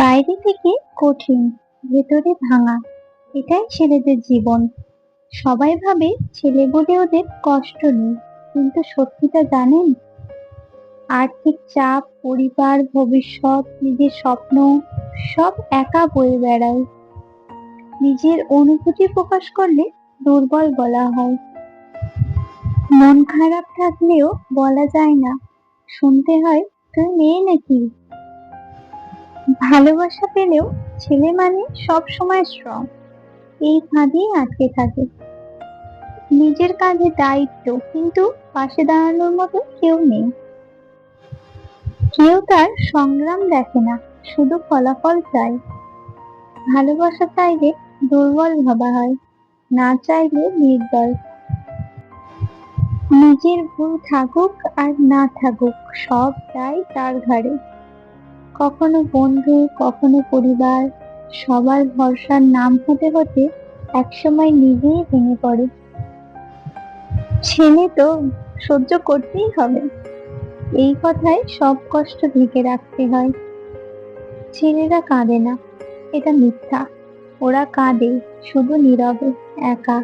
বাইরে থেকে কঠিন, ভেতরে ভাঙা, এটাই ছেলেদের জীবন। সবাই ভাবে ছেলে বলে ওদের কষ্ট নেই, কিন্তু সত্যিটা জানেন? আর্থিক চাপ, পরিবার, ভবিষ্যৎ, নিজের স্বপ্ন সব একা বয়ে বেড়ায়। নিজের অনুভূতি প্রকাশ করলে দুর্বল বলা হয়। মন খারাপ থাকলেও বলা যায় না, শুনতে হয় তুই মেয়ে নাকি। ভালোবাসা পেলেও ছেলে মানে সব সময় স্ট্রং, এই ফাঁদেই আটকে থাকে। নিজের কাঁধে দায়িত্ব, কিন্তু পাশে দাঁড়ানোর মতো কেউ নেই। কেউ তার সংগ্রাম দেখে না, শুধু ফলাফল চায়। ভালোবাসা চাইলে দুর্বল ভাবা হয়, না চাইলে নির্দয়। নিজের ভুল থাকুক আর না থাকুক, সব দায় তার ঘাড়ে। কখনো বন্ধু, কখনো পরিবার, সবার ভরসার নাম হতে হতে একসময় নিজেই ভেঙে পড়ে। ছেলে তো, সহ্য করতেই হবে, এই কথায় সব কষ্ট ঢেকে রাখতে হয়। ছেলেরা কাঁদে না, এটা মিথ্যা। ওরা কাঁদে, শুধু নীরবে, একা।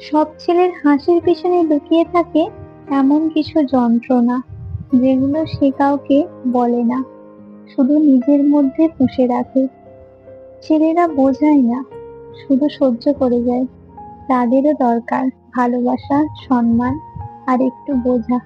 সব ছেলের হাসির পিছনে লুকিয়ে থাকে এমন কিছু যন্ত্রণা, যেগুলো সে কাউকে বলে না, শুধু নিজের মধ্যে পুষে রাখে। ছেলেরা বোঝায় না, শুধু সহ্য করে যায়। তাদেরও দরকার ভালোবাসা, সম্মান আর একটু বোঝা।